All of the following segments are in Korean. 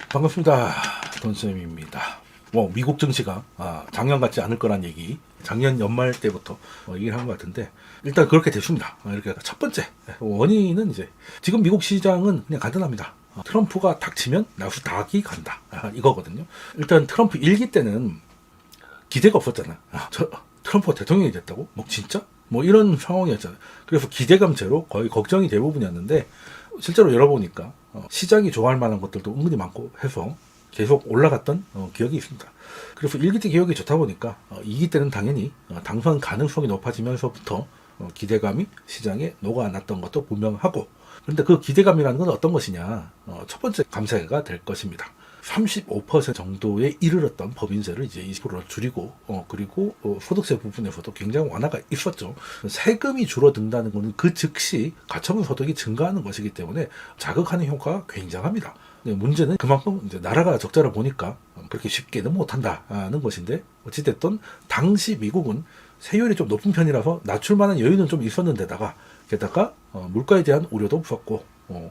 반갑습니다. 돈쌤입니다. 미국 증시가 작년 같지 않을 거란 얘기, 작년 연말 때부터 얘기를 한 것 같은데, 일단 그렇게 됐습니다. 이렇게 첫 번째 원인은 이제 지금 미국 시장은 그냥 간단합니다. 트럼프가 닥치면 나스닥이 간다, 이거거든요. 일단 트럼프 1기 때는 기대가 없었잖아. 트럼프가 대통령이 됐다고? 진짜? 이런 상황이었잖아요. 그래서 기대감 제로, 거의 걱정이 대부분이었는데, 실제로 열어보니까 시장이 좋아할 만한 것들도 은근히 많고 해서 계속 올라갔던 기억이 있습니다. 그래서 1기 때 기억이 좋다 보니까 2기 때는 당연히 당선 가능성이 높아지면서부터 기대감이 시장에 녹아났던 것도 분명하고, 그런데 그 기대감이라는 건 어떤 것이냐, 첫 번째 감세가 될 것입니다. 35% 정도에 이르렀던 법인세를 이제 20%로 줄이고, 그리고 소득세 부분에서도 굉장히 완화가 있었죠. 세금이 줄어든다는 것은 그 즉시 가처분 소득이 증가하는 것이기 때문에 자극하는 효과가 굉장합니다. 문제는 그만큼 이제 나라가 적자를 보니까 그렇게 쉽게는 못한다는 것인데, 어찌됐든 당시 미국은 세율이 좀 높은 편이라서 낮출 만한 여유는 좀 있었는데다가, 게다가 물가에 대한 우려도 없었고,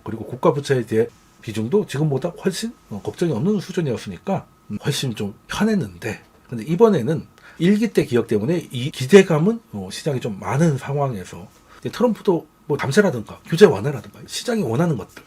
그리고 국가 부채에 대해 비중도 지금보다 훨씬 걱정이 없는 수준이었으니까 훨씬 좀 편했는데, 근데 이번에는 1기 때 기억 때문에 이 기대감은 시장이 좀 많은 상황에서 트럼프도 감세라든가 규제 완화라든가 시장이 원하는 것들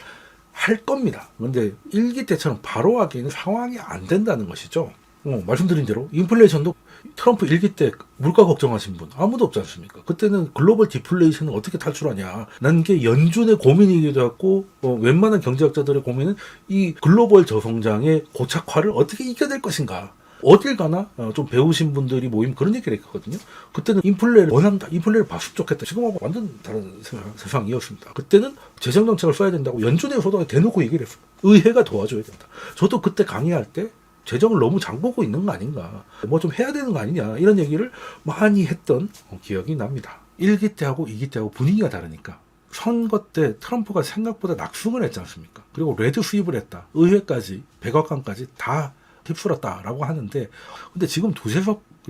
할 겁니다. 그런데 1기 때처럼 바로 하기에는 상황이 안 된다는 것이죠. 말씀드린 대로 인플레이션도 트럼프 1기 때 물가 걱정하신 분 아무도 없지 않습니까? 그때는 글로벌 디플레이션을 어떻게 탈출하냐, 난 게 연준의 고민이기도 했고, 웬만한 경제학자들의 고민은 이 글로벌 저성장의 고착화를 어떻게 이겨낼 것인가. 어딜 가나 좀 배우신 분들이 모임 그런 얘기를 했거든요. 그때는 인플레를 원한다, 인플레를 봤으면 좋겠다. 지금하고 완전 다른 세상이었습니다. 그때는 재정정책을 써야 된다고 연준에서도 대놓고 얘기를 했어요. 의회가 도와줘야 된다. 저도 그때 강의할 때 재정을 너무 장보고 있는 거 아닌가, 좀 해야 되는 거 아니냐, 이런 얘기를 많이 했던 기억이 납니다. 1기 때하고 2기 때하고 분위기가 다르니까. 선거 때 트럼프가 생각보다 낙승을 했지 않습니까? 그리고 레드 수입을 했다. 의회까지, 백악관까지 다 휩쓸었다라고 하는데, 근데 지금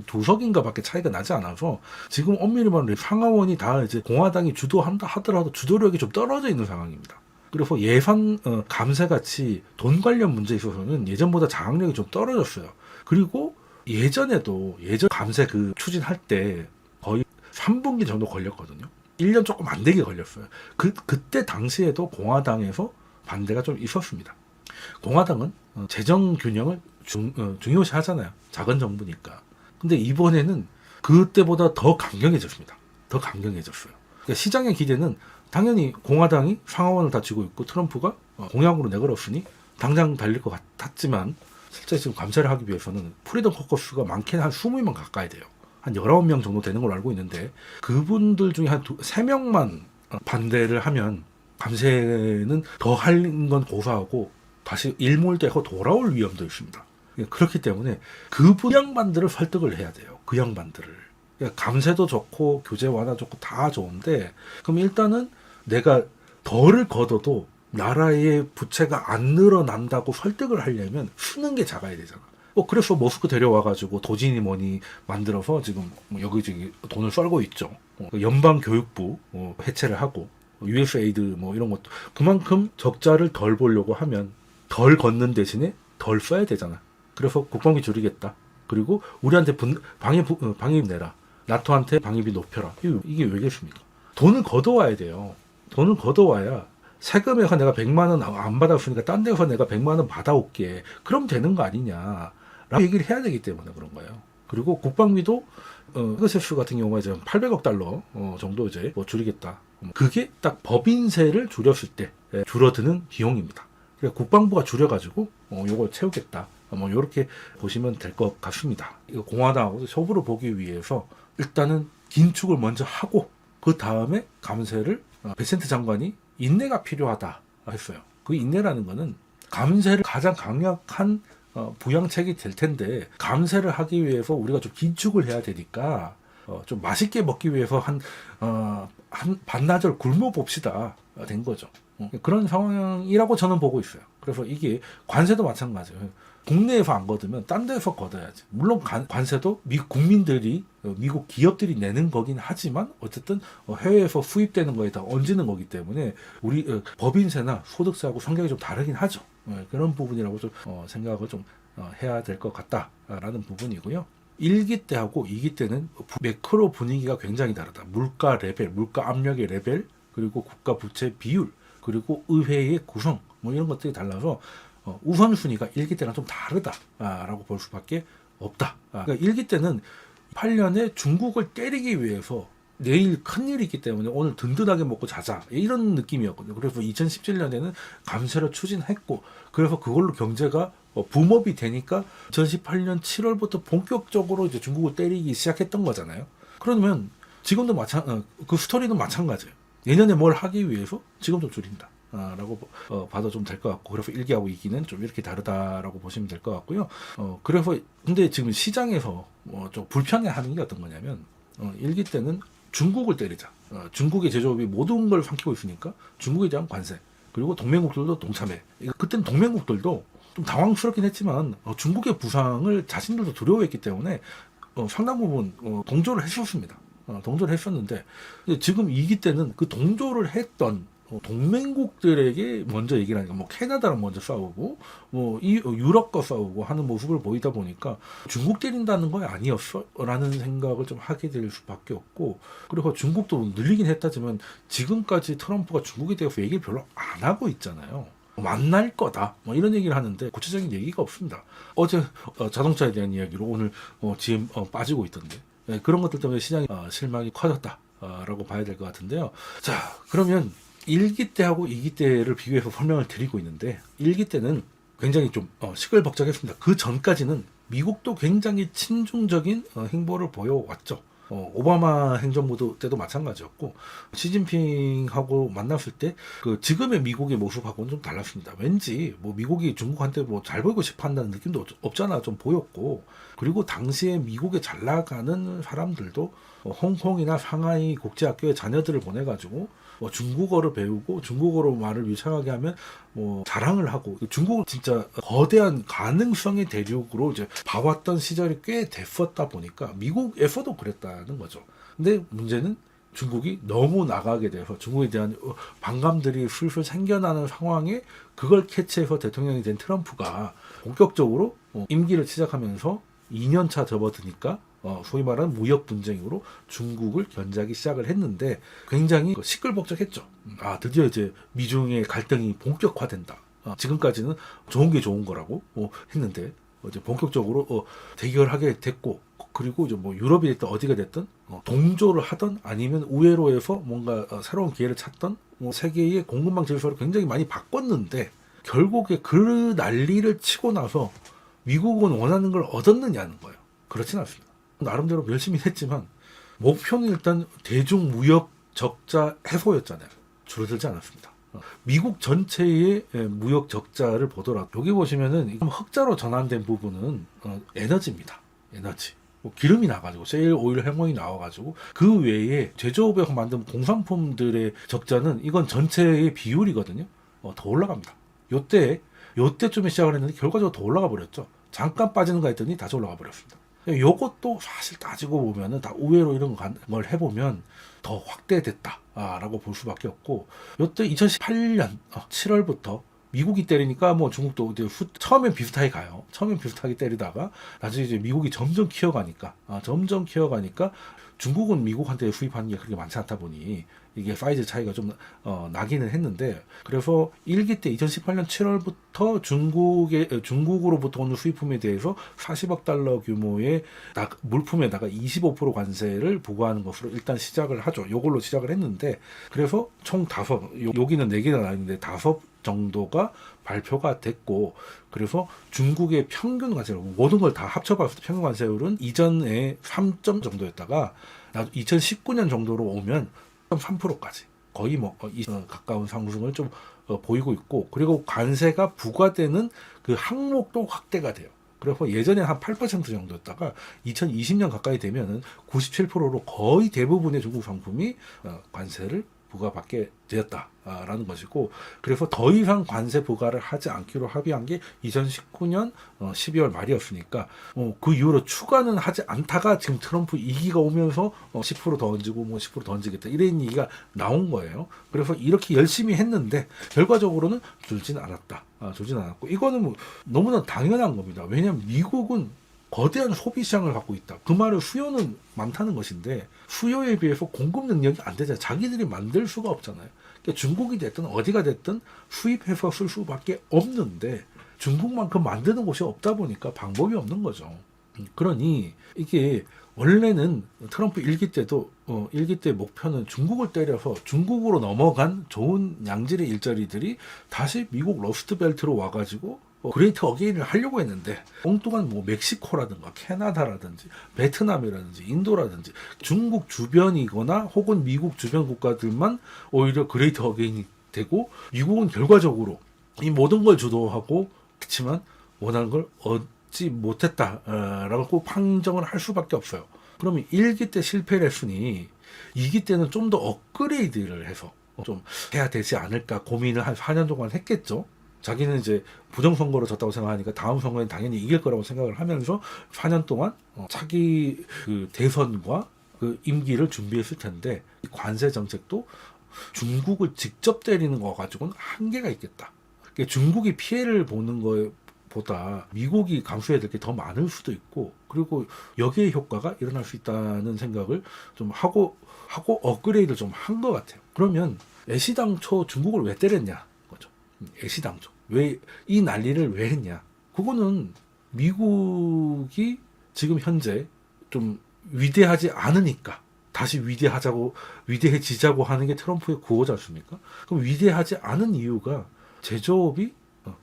두석인가 밖에 차이가 나지 않아서, 지금 엄밀히 말하면 상하원이 다 이제 공화당이 주도한다 하더라도 주도력이 좀 떨어져 있는 상황입니다. 그래서 예산 감세같이 돈 관련 문제에 있어서는 예전보다 장악력이 좀 떨어졌어요. 그리고 예전 감세 추진할 때 거의 3분기 정도 걸렸거든요. 1년 조금 안 되게 걸렸어요. 그때 당시에도 공화당에서 반대가 좀 있었습니다. 공화당은 재정 균형을 중요시 하잖아요. 작은 정부니까. 근데 이번에는 그때보다 더 강경해졌습니다. 그러니까 시장의 기대는 당연히 공화당이 상하원을 다치고 있고 트럼프가 공약으로 내걸었으니 당장 달릴 것 같았지만, 실제 지금 감세를 하기 위해서는 프리덤 코커스가 많게는 한 20명 가까이 돼요. 한 19명 정도 되는 걸로 알고 있는데, 그분들 중에 한 3명만 반대를 하면 감세는 더 할 건 고사하고 다시 일몰되고 돌아올 위험도 있습니다. 그렇기 때문에 그 양반들을 설득을 해야 돼요. 그 양반들을. 감세도 좋고 규제 완화 좋고 다 좋은데, 그럼 일단은 내가 덜을 걷어도 나라의 부채가 안 늘어난다고 설득을 하려면 쓰는 게 작아야 되잖아. 그래서 머스크 데려와가지고 도지니 뭐니 만들어서 지금 여기저기 돈을 썰고 있죠. 연방교육부 해체를 하고, USAID 이런 것도 그만큼 적자를 덜 보려고 하면 덜 걷는 대신에 덜 써야 되잖아. 그래서 국방비 줄이겠다. 그리고 우리한테 방위비 내라. 나토한테 방위비 높여라. 이게 왜겠습니까? 돈을 걷어와야 돼요. 돈을 걷어와야 세금에서 내가 100만 원 안 받았으니까 딴 데서 내가 100만 원 받아올게. 그럼 되는 거 아니냐, 라고 얘기를 해야 되기 때문에 그런 거예요. 그리고 국방비도 페가서스 같은 경우가 이제 800억 달러 정도 이제 줄이겠다. 그게 딱 법인세를 줄였을 때 줄어드는 비용입니다. 그러니까 국방부가 줄여가지고 요걸 채우겠다. 이렇게 보시면 될 것 같습니다. 이거 공화당하고 협의를 보기 위해서 일단은 긴축을 먼저 하고, 그 다음에 감세를 베센트 장관이 인내가 필요하다 했어요. 그 인내라는 거는 감세를 가장 강력한 부양책이 될 텐데, 감세를 하기 위해서 우리가 좀 긴축을 해야 되니까 좀 맛있게 먹기 위해서 한 반나절 굶어 봅시다 된 거죠. 그런 상황이라고 저는 보고 있어요. 그래서 이게 관세도 마찬가지예요. 국내에서 안 걷으면 딴 데서 걷어야지. 물론 관세도 미국 국민들이 미국 기업들이 내는 거긴 하지만 어쨌든 해외에서 수입되는 거에 다 얹는 거기 때문에 우리 법인세나 소득세하고 성격이 좀 다르긴 하죠. 그런 부분이라고 좀 생각을 좀 해야 될 것 같다라는 부분이고요. 1기 때하고 2기 때는 매크로 분위기가 굉장히 다르다. 물가 레벨, 물가 압력의 레벨, 그리고 국가 부채 비율, 그리고 의회의 구성 뭐 이런 것들이 달라서 우선순위가 1기 때랑 좀 다르다라고 볼 수밖에 없다. 그러니까 1기 때는 8년에 중국을 때리기 위해서 내일 큰일이 있기 때문에 오늘 든든하게 먹고 자자 이런 느낌이었거든요. 그래서 2017년에는 감세를 추진했고 그래서 그걸로 경제가 붐업이 되니까 2018년 7월부터 본격적으로 이제 중국을 때리기 시작했던 거잖아요. 그러면 지금도 그 스토리는 마찬가지예요. 내년에 뭘 하기 위해서 지금도 줄인다. 라고 봐도 좀 될 것 같고 그래서 1기하고 2기는 좀 이렇게 다르다라고 보시면 될 것 같고요. 그래서 근데 지금 시장에서 좀 불편해하는 게 어떤 거냐면 1기 때는 중국을 때리자. 중국의 제조업이 모든 걸 삼키고 있으니까 중국에 대한 관세 그리고 동맹국들도 동참해. 그때는 동맹국들도 좀 당황스럽긴 했지만 중국의 부상을 자신들도 두려워했기 때문에 상당 부분 동조를 했었습니다. 동조를 했었는데 지금 2기 때는 그 동조를 했던 동맹국들에게 먼저 얘기를 하니까 뭐 캐나다랑 먼저 싸우고 뭐 유럽과 싸우고 하는 모습을 보이다 보니까 중국 때린다는 거 아니었어라는 생각을 좀 하게 될 수밖에 없고 그리고 중국도 늘리긴 했다지만 지금까지 트럼프가 중국에 대해서 얘기를 별로 안 하고 있잖아요. 만날 거다 뭐 이런 얘기를 하는데 구체적인 얘기가 없습니다. 어제 자동차에 대한 이야기로 오늘 GM 빠지고 있던데 그런 것들 때문에 시장이 실망이 커졌다라고 봐야 될 것 같은데요. 자 그러면 1기 때하고 2기 때를 비교해서 설명을 드리고 있는데 1기 때는 굉장히 좀 시끌벅적했습니다. 그 전까지는 미국도 굉장히 친중적인 행보를 보여왔죠. 오바마 행정부 때도 마찬가지였고 시진핑하고 만났을 때 그 지금의 미국의 모습하고는 좀 달랐습니다. 왠지 뭐 미국이 중국한테 뭐 잘 보이고 싶어 한다는 느낌도 없잖아 좀 보였고 그리고 당시에 미국에 잘 나가는 사람들도 홍콩이나 상하이 국제학교에 자녀들을 보내가지고 중국어를 배우고 중국어로 말을 유창하게 하면 자랑을 하고 중국을 진짜 거대한 가능성의 대륙으로 이제 봐왔던 시절이 꽤 됐었다 보니까 미국에서도 그랬다는 거죠. 근데 문제는 중국이 너무 나가게 돼서 중국에 대한 반감들이 슬슬 생겨나는 상황에 그걸 캐치해서 대통령이 된 트럼프가 본격적으로 임기를 시작하면서 2년차 접어드니까 소위 말하는 무역 분쟁으로 중국을 견제하기 시작을 했는데 굉장히 시끌벅적했죠. 드디어 이제 미중의 갈등이 본격화된다. 지금까지는 좋은 게 좋은 거라고 했는데 이제 본격적으로 대결하게 됐고 그리고 이제 뭐 유럽이 됐든 어디가 됐든 동조를 하던 아니면 우회로에서 뭔가 새로운 기회를 찾던 세계의 공급망 질서를 굉장히 많이 바꿨는데 결국에 그 난리를 치고 나서 미국은 원하는 걸 얻었느냐는 거예요. 그렇진 않습니다. 나름대로 열심히 했지만 목표는 일단 대중무역 적자 해소였잖아요. 줄어들지 않았습니다. 미국 전체의 무역 적자를 보더라도 여기 보시면은 흑자로 전환된 부분은 에너지입니다. 에너지. 기름이 나가지고 세일 오일 해모이 나와가지고 그 외에 제조업에서 만든 공산품들의 적자는 이건 전체의 비율이거든요. 더 올라갑니다. 요때쯤에 시작을 했는데 결과적으로 더 올라가 버렸죠. 잠깐 빠지는가 했더니 다시 올라가 버렸습니다. 요것도 사실 따지고 보면은 다 우회로 이런 걸 해보면 더 확대됐다라고 볼 수밖에 없고 요때 2018년 7월부터 미국이 때리니까 뭐 중국도 처음엔 비슷하게 가요. 처음엔 비슷하게 때리다가 나중에 이제 미국이 점점 키워가니까 중국은 미국한테 수입하는 게 그렇게 많지 않다 보니 이게 사이즈 차이가 좀 나기는 했는데 그래서 1기 때 2018년 7월부터 중국으로부터 오는 수입품에 대해서 40억 달러 규모의 물품에다가 25% 관세를 부과하는 것으로 일단 시작을 하죠. 요걸로 시작을 했는데 그래서 총 5 여기는 4개가 나있는데 5 정도가 발표가 됐고 그래서 중국의 평균 관세율 모든 걸 다 합쳐봤을 때 평균 관세율은 이전에 3점 정도였다가 2019년 정도로 오면 3%까지 거의 가까운 상승을 좀 보이고 있고 그리고 관세가 부과되는 그 항목도 확대가 돼요. 그래서 예전에 한 8% 정도였다가 2020년 가까이 되면은 97%로 거의 대부분의 중국 상품이 관세를 부과받게 되었다라는 것이고, 그래서 더 이상 관세 부과를 하지 않기로 합의한 게 2019년 12월 말이었으니까 그 이후로 추가는 하지 않다가 지금 트럼프 2기가 오면서 10%더 얹고 뭐 10%더 얹겠다 이런 얘기가 나온 거예요. 그래서 이렇게 열심히 했는데 결과적으로는 줄진 않았다. 줄진 않았고, 이거는 뭐 너무나 당연한 겁니다. 왜냐하면 미국은 거대한 소비 시장을 갖고 있다. 그 말은 수요는 많다는 것인데 수요에 비해서 공급 능력이 안 되잖아요. 자기들이 만들 수가 없잖아요. 그러니까 중국이 됐든 어디가 됐든 수입해서 쓸 수밖에 없는데 중국만큼 만드는 곳이 없다 보니까 방법이 없는 거죠. 그러니 이게 원래는 트럼프 1기 때도 1기 때 목표는 중국을 때려서 중국으로 넘어간 좋은 양질의 일자리들이 다시 미국 러스트벨트로 와가지고 그레이트 어게인을 하려고 했는데 엉뚱한 뭐 멕시코라든가 캐나다라든지 베트남이라든지 인도라든지 중국 주변이거나 혹은 미국 주변 국가들만 오히려 그레이트 어게인이 되고 미국은 결과적으로 이 모든 걸 주도하고 그렇지만 원하는 걸 얻지 못했다라고 꼭 판정을 할 수밖에 없어요. 그러면 1기 때 실패를 했으니 2기 때는 좀 더 업그레이드를 해서 좀 해야 되지 않을까 고민을 한 4년 동안 했겠죠. 자기는 이제 부정선거로 졌다고 생각하니까 다음 선거엔 당연히 이길 거라고 생각을 하면서 4년 동안 차기 그 대선과 그 임기를 준비했을 텐데 관세 정책도 중국을 직접 때리는 거 가지고는 한계가 있겠다. 그러니까 중국이 피해를 보는 거보다 미국이 감수해야 될 게 더 많을 수도 있고, 그리고 여기에 효과가 일어날 수 있다는 생각을 좀 하고 업그레이드를 좀 한 것 같아요. 그러면 애시당초 중국을 왜 때렸냐? 애시당초 왜 이 난리를 왜 했냐? 그거는 미국이 지금 현재 좀 위대하지 않으니까 다시 위대해지자고 하는 게 트럼프의 구호지 않습니까? 그럼 위대하지 않은 이유가 제조업이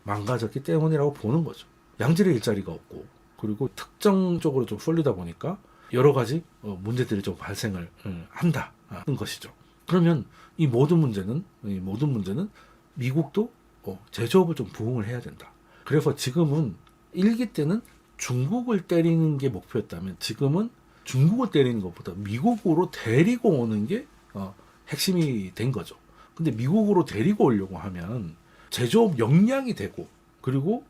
망가졌기 때문이라고 보는 거죠. 양질의 일자리가 없고, 그리고 특정적으로 좀 쏠리다 보니까 여러 가지 문제들이 좀 발생을 한다는 것이죠. 그러면 이 모든 문제는 미국도 제조업을 좀 부흥을 해야 된다. 그래서 지금은 1기 때는 중국을 때리는 게 목표였다면 지금은 중국을 때리는 것보다 미국으로 데리고 오는 게 핵심이 된 거죠. 근데 미국으로 데리고 오려고 하면 제조업 역량이 되고, 그리고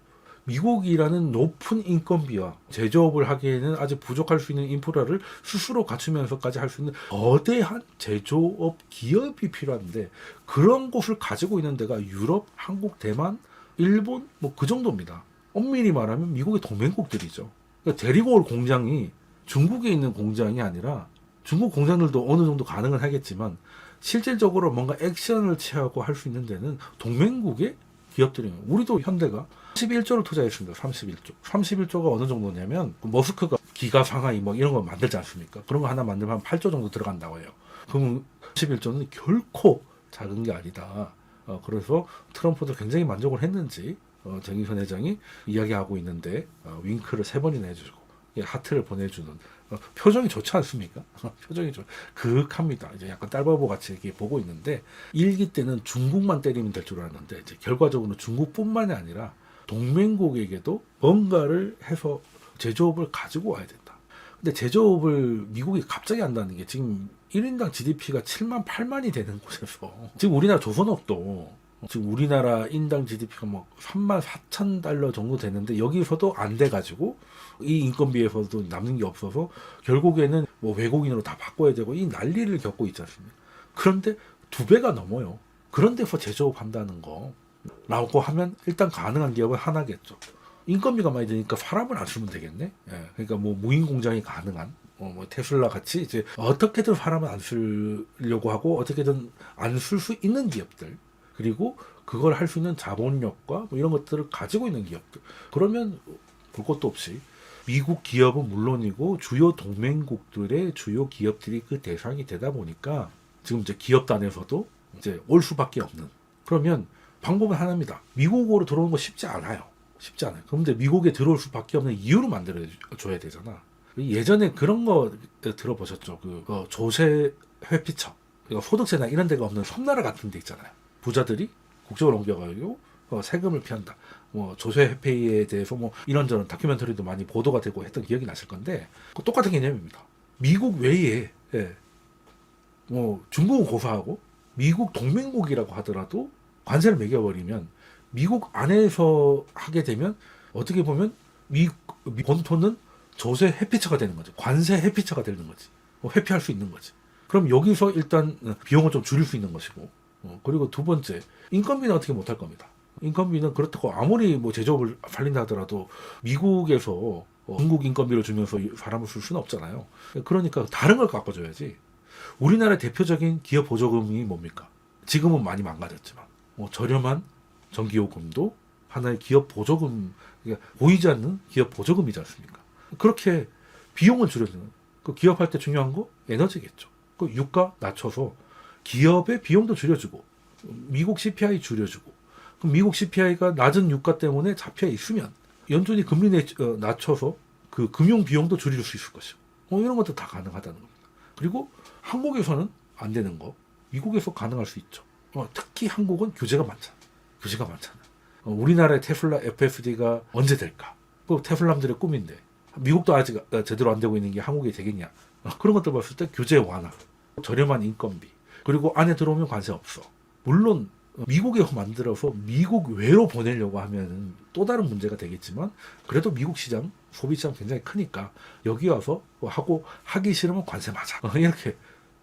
미국이라는 높은 인건비와 제조업을 하기에는 아직 부족할 수 있는 인프라를 스스로 갖추면서까지 할 수 있는 거대한 제조업 기업이 필요한데 그런 곳을 가지고 있는 데가 유럽, 한국, 대만, 일본 뭐 그 정도입니다. 엄밀히 말하면 미국의 동맹국들이죠. 그러니까 데리고 올 공장이 중국에 있는 공장이 아니라 중국 공장들도 어느 정도 가능은 하겠지만 실질적으로 뭔가 액션을 취하고 할 수 있는 데는 동맹국의 기업들이에요. 우리도 현대가 31조를 투자했습니다. 31조. 31조가 어느 정도냐면 머스크가 기가 상하이 뭐 이런 거 만들지 않습니까? 그런 거 하나 만들면 한 8조 정도 들어간다고 해요. 그럼 31조는 결코 작은 게 아니다. 그래서 트럼프도 굉장히 만족을 했는지 정의선 회장이 이야기하고 있는데 윙크를 3번이나 해주고 하트를 보내주는 표정이 좋지 않습니까? 표정이 좀 그윽합니다. 이제 약간 딸바보 같이 이렇게 보고 있는데 1기 때는 중국만 때리면 될 줄 알았는데 이제 결과적으로 중국뿐만이 아니라 동맹국에게도 뭔가를 해서 제조업을 가지고 와야 된다. 근데 제조업을 미국이 갑자기 한다는 게 지금 1인당 GDP가 7만 8만이 되는 곳에서 지금 우리나라 조선업도 지금 우리나라 인당 GDP가 뭐 3만 4천 달러 정도 되는데 여기서도 안 돼가지고 이 인건비에서도 남는 게 없어서 결국에는 뭐 외국인으로 다 바꿔야 되고 이 난리를 겪고 있지 않습니까? 그런데 2배가 넘어요. 그런 데서 제조업 한다는 거 라고 하면 일단 가능한 기업은 하나겠죠. 인건비가 많이 드니까 사람을 안 쓰면 되겠네. 예, 그러니까 뭐 무인 공장이 가능한 뭐 테슬라 같이 이제 어떻게든 사람을 안 쓰려고 하고 어떻게든 안 쓸 수 있는 기업들, 그리고 그걸 할 수 있는 자본력과 뭐 이런 것들을 가지고 있는 기업들. 그러면 볼 것도 없이 미국 기업은 물론이고 주요 동맹국들의 주요 기업들이 그 대상이 되다 보니까 지금 이제 기업단에서도 이제 올 수밖에 없는. 그러면 방법은 하나입니다. 미국으로 들어오는 거 쉽지 않아요. 쉽지 않아요. 그런데 미국에 들어올 수밖에 없는 이유를 만들어줘야 되잖아. 예전에 그런 거 들어보셨죠? 그 조세 회피처. 소득세나 이런 데가 없는 섬나라 같은 데 있잖아요. 부자들이 국적을 옮겨가지고 세금을 피한다. 뭐 조세 회피에 대해서 뭐 이런저런 다큐멘터리도 많이 보도가 되고 했던 기억이 나실 건데 똑같은 개념입니다. 미국 외에 뭐 중국은 고사하고 미국 동맹국이라고 하더라도 관세를 매겨버리면 미국 안에서 하게 되면 어떻게 보면 미 본토는 조세 회피처가 되는 거죠. 관세 회피처가 되는 거지. 회피할 수 있는 거지. 그럼 여기서 일단 비용을 좀 줄일 수 있는 것이고, 그리고 두 번째, 인건비는 어떻게 못할 겁니다. 인건비는 그렇다고 아무리 뭐 제조업을 살린다 하더라도 미국에서 중국 인건비를 주면서 사람을 쓸 수는 없잖아요. 그러니까 다른 걸 깎아줘야지. 우리나라의 대표적인 기업 보조금이 뭡니까? 지금은 많이 망가졌지만 저렴한 전기요금도 하나의 기업 보조금, 그러니까 보이지 않는 기업 보조금이지 않습니까? 그렇게 비용을 줄여주는, 그 기업할 때 중요한 거 에너지겠죠. 그 유가 낮춰서 기업의 비용도 줄여주고 미국 CPI 줄여주고, 그럼 미국 CPI가 낮은 유가 때문에 잡혀 있으면 연준이 금리 낮춰서 그 금융 비용도 줄일 수 있을 것이고, 이런 것도 다 가능하다는 겁니다. 그리고 한국에서는 안 되는 거 미국에서 가능할 수 있죠. 특히 한국은 규제가 많잖아. 우리나라의 테슬라 FSD가 언제 될까? 그 테슬람들의 꿈인데 미국도 아직 제대로 안 되고 있는 게 한국이 되겠냐? 그런 것들 봤을 때 규제 완화, 저렴한 인건비, 그리고 안에 들어오면 관세 없어. 물론 미국에서 만들어서 미국 외로 보내려고 하면 또 다른 문제가 되겠지만, 그래도 미국 시장, 소비 시장 굉장히 크니까 여기 와서 하기 싫으면 관세 맞아. 이렇게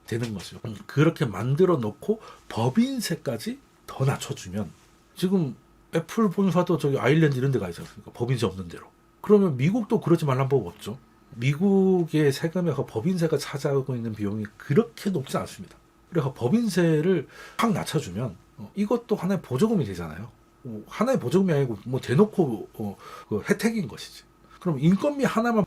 되는 거죠. 그렇게 만들어 놓고 법인세까지 더 낮춰주면, 지금 애플 본사도 저기 아일랜드 이런 데가 있지 않습니까? 법인세 없는 데로. 그러면 미국도 그러지 말란 법 없죠. 미국의 세금에서 법인세가 차지하고 있는 비용이 그렇게 높지 않습니다. 그래서 법인세를 확 낮춰주면 이것도 하나의 보조금이 되잖아요. 하나의 보조금이 아니고 뭐 대놓고 그 혜택인 것이지. 그럼 인건비 하나만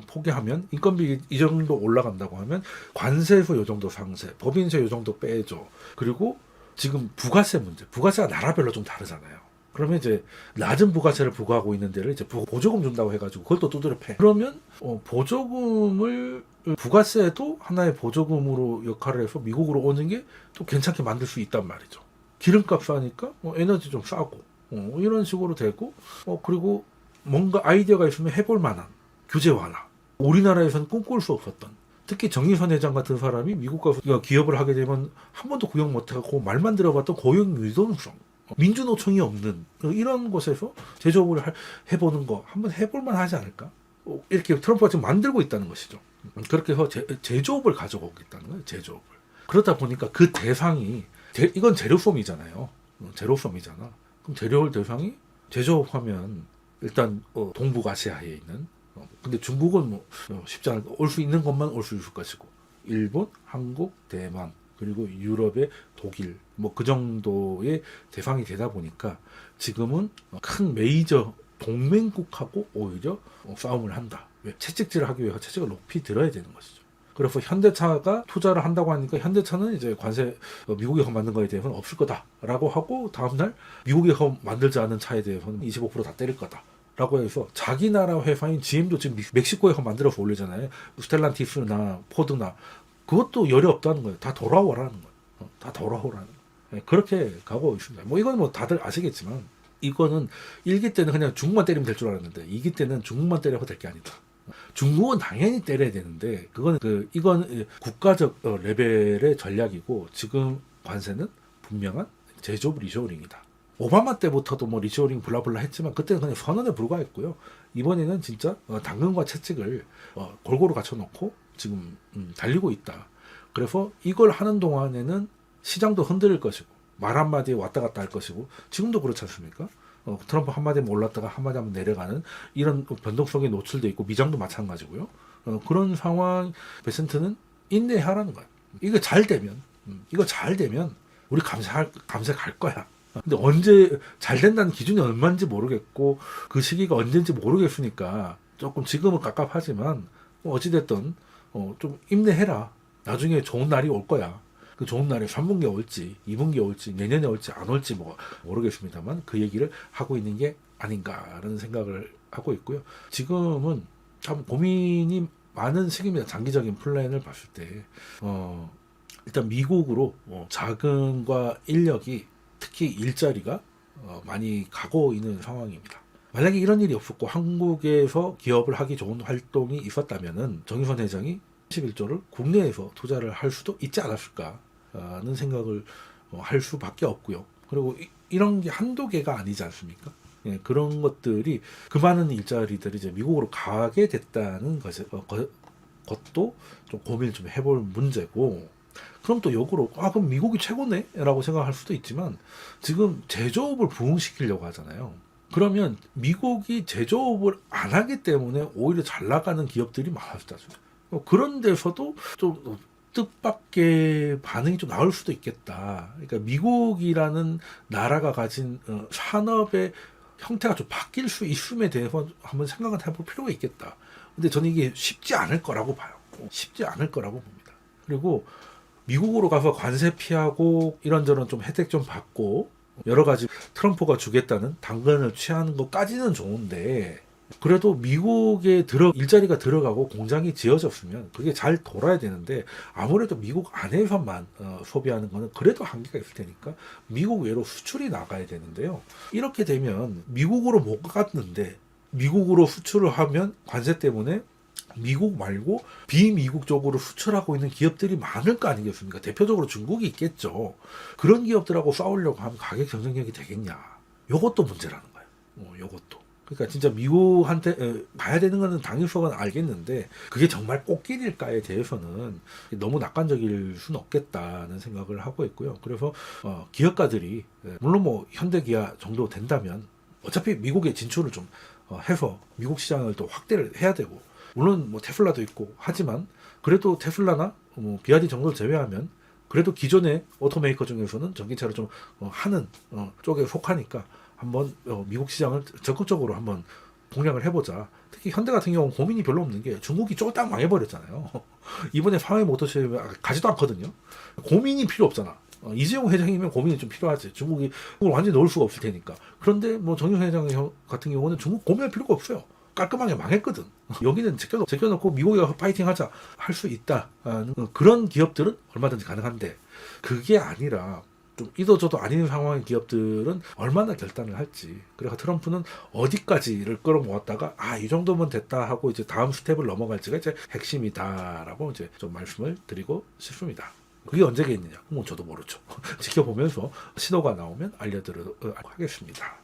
포기하면, 인건비 이 정도 올라간다고 하면 관세에서 요 정도 상세, 법인세 요 정도 빼줘. 그리고 지금 부가세 문제, 부가세가 나라별로 좀 다르잖아요. 그러면 이제 낮은 부가세를 부과하고 있는 데를 이제 보조금 준다고 해가지고 그걸 또 두드려 패. 그러면 보조금을, 부가세도 하나의 보조금으로 역할을 해서 미국으로 오는 게 또 괜찮게 만들 수 있단 말이죠. 기름값 싸니까 에너지 좀 싸고 이런 식으로 되고, 그리고 뭔가 아이디어가 있으면 해볼 만한 규제 완화. 우리나라에서는 꿈꿀 수 없었던, 특히 정의선 회장 같은 사람이 미국 가서 기업을 하게 되면 한 번도 구경 못하고 말만 들어봤던 고용 유동성, 민주노총이 없는 이런 곳에서 제조업을 해보는 거 한번 해볼만 하지 않을까? 이렇게 트럼프가 지금 만들고 있다는 것이죠. 그렇게 해서 제조업을 가져오겠다는 거예요. 제조업을. 그러다 보니까 그 대상이 이건 제로섬이잖아요. 제로섬이잖아. 그럼 제로섬 대상이 제조업하면 일단 동북아시아에 있는, 근데 중국은 뭐 쉽지 않을, 올 수 있는 것만 올 수 있을 것이고, 일본, 한국, 대만, 그리고 유럽의 독일, 뭐 그 정도의 대상이 되다 보니까 지금은 큰 메이저 동맹국하고 오히려 싸움을 한다. 왜? 채찍질을 하기 위해서 채찍을 높이 들어야 되는 것이죠. 그래서 현대차가 투자를 한다고 하니까 현대차는 이제 관세, 미국에서 만든 거에 대해서는 없을 거다라고 하고, 다음날 미국에서 만들지 않은 차에 대해서는 25% 다 때릴 거다라고 해서 자기 나라 회사인 GM도 지금 멕시코에서 만들어서 올리잖아요. 스텔란티스나 포드나. 그것도 열이 없다는 거예요. 다 돌아오라는 거예요. 다 돌아오라는 거예요. 그렇게 가고 있습니다. 뭐 이건 뭐 다들 아시겠지만, 이거는 1기 때는 그냥 중국만 때리면 될 줄 알았는데 2기 때는 중국만 때려도 될 게 아니다. 중국은 당연히 때려야 되는데, 이건 국가적 레벨의 전략이고, 지금 관세는 분명한 제조업 리쇼어링이다. 오바마 때부터도 뭐 리쇼어링 블라블라 했지만 그때는 그냥 선언에 불과했고요. 이번에는 진짜 당근과 채찍을 골고루 갖춰놓고 지금 달리고 있다. 그래서 이걸 하는 동안에는 시장도 흔들릴 것이고, 말 한마디에 왔다 갔다 할 것이고, 지금도 그렇지 않습니까? 트럼프 한마디에 올랐다가 한마디 하면 내려가는 이런 변동성에 노출돼 있고, 미장도 마찬가지고요. 그런 상황, 베센트는 인내하라는 거예요. 이거 잘 되면 우리 감세 갈 거야. 근데 언제 잘 된다는 기준이 얼마인지 모르겠고, 그 시기가 언제인지 모르겠으니까 조금 지금은 깝깝하지만 어찌됐든 좀 힘내해라. 나중에 좋은 날이 올 거야. 그 좋은 날이 3분기에 올지 2분기에 올지 내년에 올지 안 올지 뭐 모르겠습니다만, 그 얘기를 하고 있는 게 아닌가라는 생각을 하고 있고요. 지금은 참 고민이 많은 시기입니다. 장기적인 플랜을 봤을 때 일단 미국으로 자금과 인력이, 특히 일자리가 많이 가고 있는 상황입니다. 만약에 이런 일이 없었고 한국에서 기업을 하기 좋은 활동이 있었다면은 정의선 회장이 11조를 국내에서 투자를 할 수도 있지 않았을까 하는 생각을 할 수밖에 없고요. 그리고 이런 게 한두 개가 아니지 않습니까? 예, 그런 것들이 그 많은 일자리들이 이제 미국으로 가게 됐다는 것도 좀 고민을 좀 해볼 문제고, 그럼 또 역으로 그럼 미국이 최고네? 라고 생각할 수도 있지만 지금 제조업을 부흥시키려고 하잖아요. 그러면 미국이 제조업을 안 하기 때문에 오히려 잘 나가는 기업들이 많아졌다. 그런 데서도 좀 뜻밖의 반응이 좀 나올 수도 있겠다. 그러니까 미국이라는 나라가 가진 산업의 형태가 좀 바뀔 수 있음에 대해서 한번 생각을 해볼 필요가 있겠다. 근데 저는 이게 쉽지 않을 거라고 봐요. 쉽지 않을 거라고 봅니다. 그리고 미국으로 가서 관세 피하고 이런저런 좀 혜택 좀 받고 여러 가지 트럼프가 주겠다는 당근을 취하는 것까지는 좋은데, 그래도 미국에 일자리가 들어가고 공장이 지어졌으면 그게 잘 돌아야 되는데, 아무래도 미국 안에서만 소비하는 거는 그래도 한계가 있을 테니까 미국 외로 수출이 나가야 되는데요. 이렇게 되면 미국으로 못 갔는데 미국으로 수출을 하면 관세 때문에 미국 말고 비미국 쪽으로 수출하고 있는 기업들이 많을 거 아니겠습니까? 대표적으로 중국이 있겠죠. 그런 기업들하고 싸우려고 하면 가격 경쟁력이 되겠냐? 요것도 문제라는 거예요. 요것도. 그러니까 진짜 미국한테 봐야 되는 거는 당일성은 알겠는데 그게 정말 꽃길일까에 대해서는 너무 낙관적일 수는 없겠다는 생각을 하고 있고요. 그래서 기업가들이 물론 뭐 현대기아 정도 된다면 어차피 미국에 진출을 좀 해서 미국 시장을 또 확대를 해야 되고, 물론 뭐 테슬라도 있고 하지만 그래도 테슬라나 뭐 비아디 정도를 제외하면 그래도 기존의 오토메이커 중에서는 전기차를 좀 하는 쪽에 속하니까 한번 미국 시장을 적극적으로 한번 공략을 해보자. 특히 현대 같은 경우는 고민이 별로 없는 게 중국이 쫄딱 망해버렸잖아요. 이번에 상하이 모터쇼에 가지도 않거든요. 고민이 필요 없잖아. 이재용 회장이면 고민이 좀 필요하지. 중국이 완전히 놓을 수가 없을 테니까. 그런데 뭐 정용 회장 같은 경우는 중국 고민할 필요가 없어요. 깔끔하게 망했거든. 여기는 제껴놓고 미국에 가서 파이팅 하자 할 수 있다. 그런 기업들은 얼마든지 가능한데, 그게 아니라 좀 이도저도 아닌 상황의 기업들은 얼마나 결단을 할지. 그래서 트럼프는 어디까지를 끌어모았다가 이 정도면 됐다 하고 이제 다음 스텝을 넘어갈지가 이제 핵심이다라고 이제 좀 말씀을 드리고 싶습니다. 그게 언제겠느냐? 저도 모르죠. 지켜보면서 신호가 나오면 알려드리도록 하겠습니다.